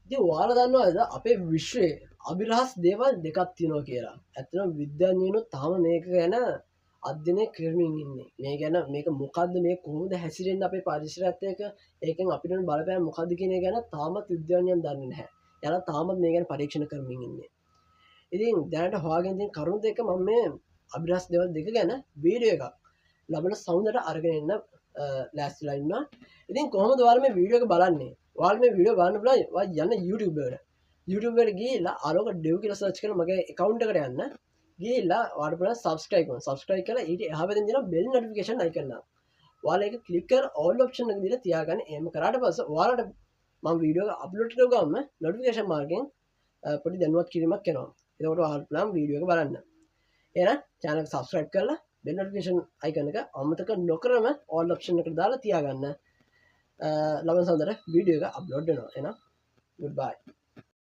ඉතින් ඔයාලා දන්නවද අපේ විශ්වයේ අභිරහස් දේවල් දෙකක් තියෙනවා කියලා. ඇත්තටම විද්‍යාඥයෝ තාම මේක ගැන අධ්‍යයනය කරමින් ඉන්නේ. මේ ගැන මේක මොකද්ද මේ කොහොමද හැසිරෙන්නේ අපේ පරිසරයත් එක්ක ඒකෙන් අපිට බලපෑම මොකද්ද කියන එක ගැන තාමත් විද්‍යාඥයන් දන්නේ නැහැ. එයාලා තාමත් මේ ගැන පරීක්ෂණ කරමින් ඉන්නේ. ඉතින් දැනට හොයාගෙන තියෙන කරුණු දෙක මම මේ අභිරහස් දේවල් දෙක ගැන වීඩියෝ එකක් ලබන සවුන්දට අරගෙන එන්න ලෑස්තිලා ඉන්නවා. ඉතින් කොහොමද ඔයාලා මේ වීඩියෝ එක බලන්නේ? ඔයාලා මේ වීඩියෝ බලන්න පුළුවන් ඔයා යන්න YouTube එකට. YouTube එකට ගිහිල්ලා ආලෝක ඩෙව් කියලා සර්ච් කරලා මගේ account එකට යන්න. ගිහිල්ලා ඔයාලට පුළුවන් subscribe කරන්න. subscribe කරලා ඊට එහා පැත්තෙන් තියෙන bell notification icon එක. ඔයාලා ඒක click කරලා all option එක දීලා තියාගන්න. එහෙම කරාට පස්සේ ඔයාලට මම වීඩියෝ එක අප්ලෝඩ් කරව ගමන් notification මාර්ගෙන් පොඩි දැනුවත් කිරීමක් එනවා. එතකොට ඔයාලට පුළුවන් වීඩියෝ එක බලන්න. එහෙනම් channel එක subscribe කරලා bell notification icon එක අමතක නොකරම all option එකට දාලා තියාගන්න. ලබන සඳර වීඩියෝ එක අප්ලෝඩ් වෙනවා. එහෙනම් goodbye.